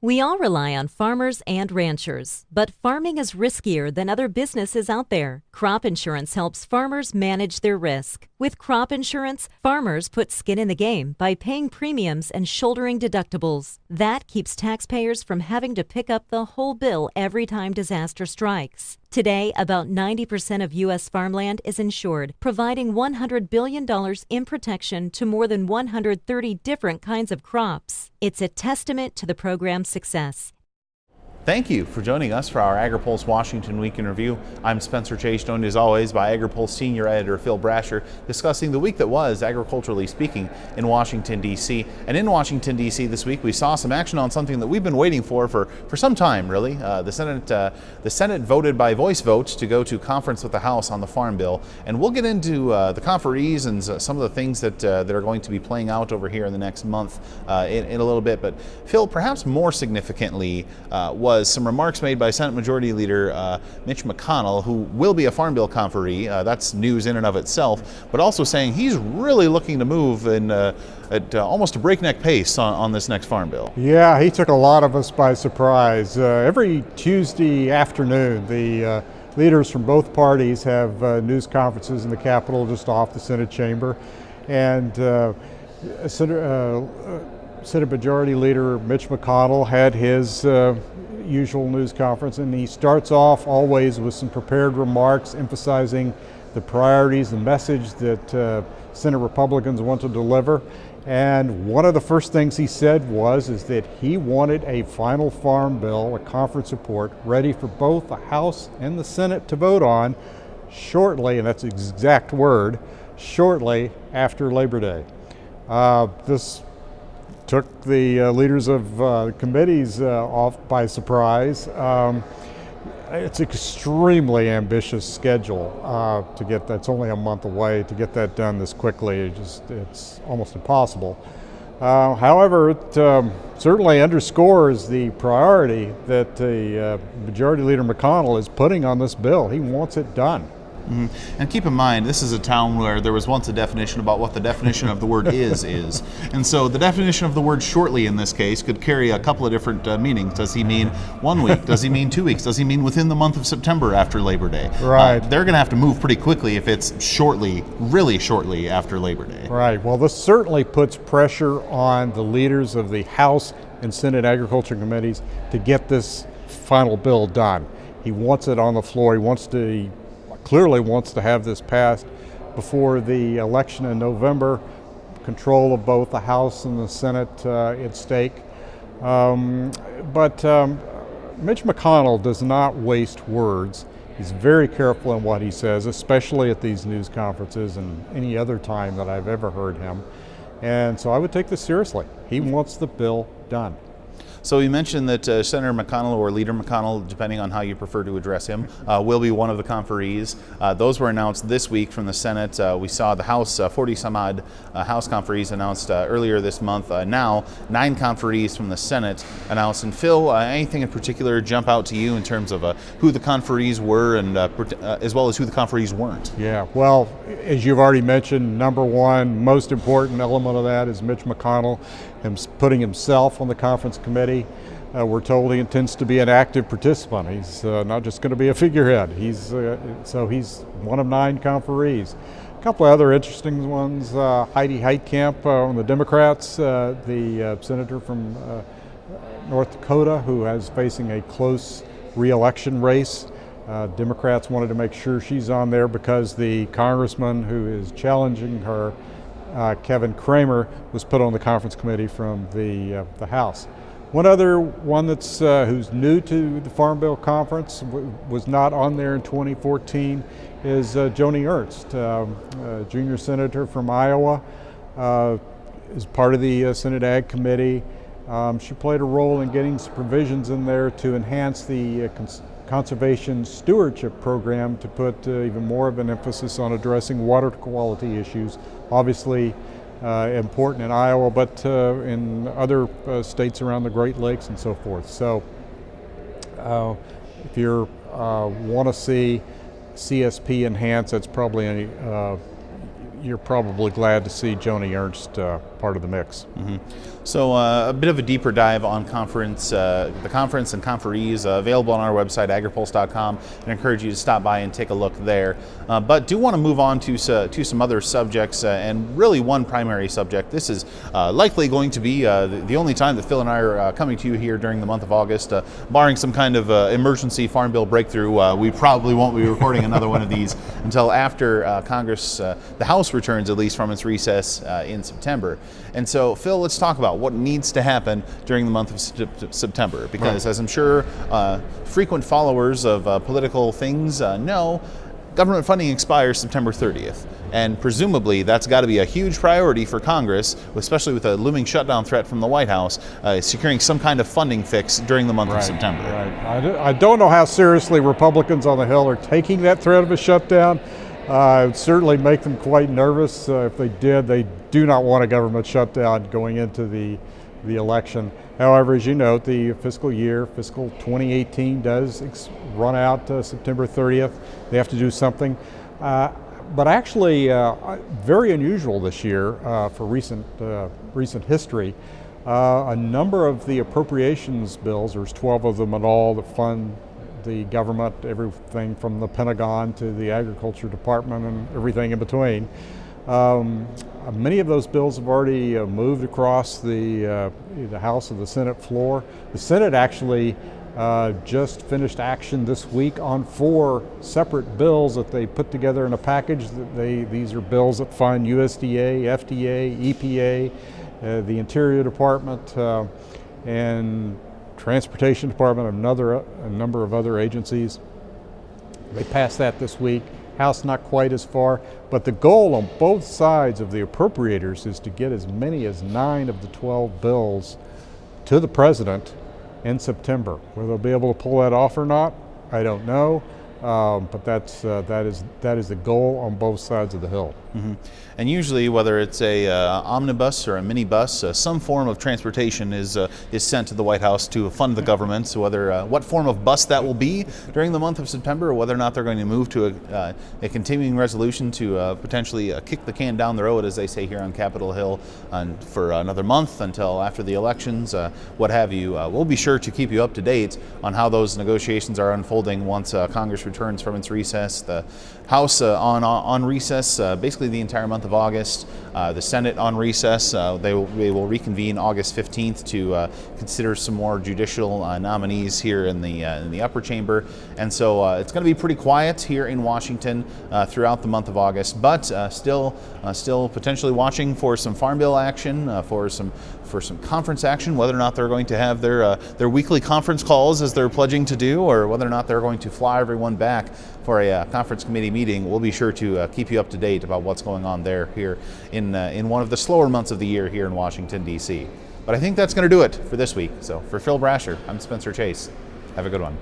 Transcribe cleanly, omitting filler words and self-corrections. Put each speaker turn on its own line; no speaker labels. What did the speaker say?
We all rely on farmers and ranchers, but farming is riskier than other businesses out there. Crop insurance helps farmers manage their risk. With crop insurance, farmers put skin in the game by paying premiums and shouldering deductibles. That keeps taxpayers from having to pick up the whole bill every time disaster strikes. Today, about 90% of U.S. farmland is insured, providing $100 billion in protection to more than 130 different kinds of crops. It's a testament to the program's success.
Thank you for joining us for our Agri-Pulse Washington Week in Review. I'm Spencer Chase, joined as always by Agri-Pulse Senior Editor Phil Brasher, discussing the week that was, agriculturally speaking, in Washington, D.C. And in Washington, D.C. this week, we saw some action on something that we've been waiting for some time, really. The Senate voted by voice vote to go to conference with the House on the Farm Bill. And we'll get into the conferees and some of the things that are going to be playing out over here in the next month in a little bit. But Phil, perhaps more significantly, was some remarks made by Senate Majority Leader Mitch McConnell, who will be a Farm Bill conferee. That's news in and of itself, but also saying he's really looking to move at almost a breakneck pace on this next Farm Bill.
Yeah, he took a lot of us by surprise. Every Tuesday afternoon, the leaders from both parties have news conferences in the Capitol just off the Senate chamber, and Senate Majority Leader Mitch McConnell had his usual news conference, and he starts off always with some prepared remarks emphasizing the priorities, the message that Senate Republicans want to deliver. And one of the first things he said is that he wanted a final farm bill, a conference report, ready for both the House and the Senate to vote on shortly, and that's the exact word, shortly after Labor Day. This took the leaders of committees off by surprise. It's an extremely ambitious schedule to get. That's only a month away. To get that done this quickly, it's almost impossible. However, it certainly underscores the priority that the Majority Leader McConnell is putting on this bill. He wants it done.
Mm-hmm. And keep in mind, this is a town where there was once a definition about what the definition of the word is. And so the definition of the word shortly in this case could carry a couple of different meanings. Does he mean 1 week? Does he mean 2 weeks? Does he mean within the month of September after Labor Day?
Right.
They're going to have to move pretty quickly if it's shortly, really shortly after Labor Day.
Right. Well, this certainly puts pressure on the leaders of the House and Senate Agriculture Committees to get this final bill done. He wants it on the floor. He clearly wants to have this passed before the election in November. Control of both the House and the Senate at stake. But Mitch McConnell does not waste words. He's very careful in what he says, especially at these news conferences and any other time that I've ever heard him. And so I would take this seriously. He wants the bill done.
So you mentioned that Senator McConnell, or Leader McConnell, depending on how you prefer to address him, will be one of the conferees. Those were announced this week from the Senate. We saw the House, 40-some-odd House conferees announced earlier this month. Now, 9 conferees from the Senate announced. And Phil, anything in particular jump out to you in terms of who the conferees were, and as well as who the conferees weren't?
Yeah, well, as you've already mentioned, number one, most important element of that is Mitch McConnell putting himself on the conference committee. We're told he intends to be an active participant. He's not just going to be a figurehead. So he's one of 9 conferees. A couple of other interesting ones, Heidi Heitkamp on the Democrats, the senator from North Dakota, who is facing a close re-election race. Democrats wanted to make sure she's on there because the congressman who is challenging her, Kevin Cramer, was put on the conference committee from the House. One other one that's who's new to the Farm Bill conference, was not on there in 2014, is Joni Ernst, junior senator from Iowa, is part of the Senate Ag Committee. She played a role in getting some provisions in there to enhance the conservation stewardship program to put even more of an emphasis on addressing water quality issues. Obviously important in Iowa, but in other states around the Great Lakes and so forth. So if you want to see CSP enhanced, that's probably you're probably glad to see Joni Ernst part of the mix.
So a bit of a deeper dive on the conference and conferees available on our website, agripulse.com, and I encourage you to stop by and take a look there. But do want to move on to some other subjects, and really one primary subject. This is likely going to be the only time that Phil and I are coming to you here during the month of August. Barring some kind of emergency farm bill breakthrough, we probably won't be recording another one of these until after Congress, the House returns at least from its recess in September. And so, Phil, let's talk about what needs to happen during the month of September, because as I'm sure frequent followers of political things know, government funding expires September 30th. And presumably that's got to be a huge priority for Congress, especially with a looming shutdown threat from the White House, securing some kind of funding fix during the month of September.
Right. I don't know how seriously Republicans on the Hill are taking that threat of a shutdown. It would certainly make them quite nervous. If they did, they do not want a government shutdown going into the election. However, as you note, the fiscal 2018 does run out September 30th. They have to do something. But actually, very unusual this year for recent history. A number of the appropriations bills, there's 12 of them in all, that fund the government, everything from the Pentagon to the Agriculture Department and everything in between. Many of those bills have already moved across the House and the Senate floor. The Senate actually just finished action this week on 4 separate bills that they put together in a package. These are bills that fund USDA, FDA, EPA, the Interior Department, and Transportation Department, a number of other agencies. They passed that this week. House not quite as far, but the goal on both sides of the appropriators is to get as many as 9 of the 12 bills to the president in September. Whether they'll be able to pull that off or not, I don't know. But that is the goal on both sides of the Hill.
And usually, whether it's a omnibus or a minibus, some form of transportation is sent to the White House to fund the government. So whether what form of bus that will be during the month of September, or whether or not they're going to move to a continuing resolution to potentially kick the can down the road, as they say here on Capitol Hill, for another month until after the elections, what have you. We'll be sure to keep you up to date on how those negotiations are unfolding once Congress returns from its recess. The House on recess basically the entire month of August. The Senate on recess. They will reconvene August 15th to consider some more judicial nominees here in the upper chamber. And so it's going to be pretty quiet here in Washington throughout the month of August, but still potentially watching for some farm bill action, for some conference action, whether or not they're going to have their weekly conference calls as they're pledging to do, or whether or not they're going to fly everyone back for a conference committee meeting. We'll be sure to keep you up to date about what's going on there here in one of the slower months of the year here in Washington, D.C. But I think that's going to do it for this week. So for Phil Brasher, I'm Spencer Chase. Have a good one.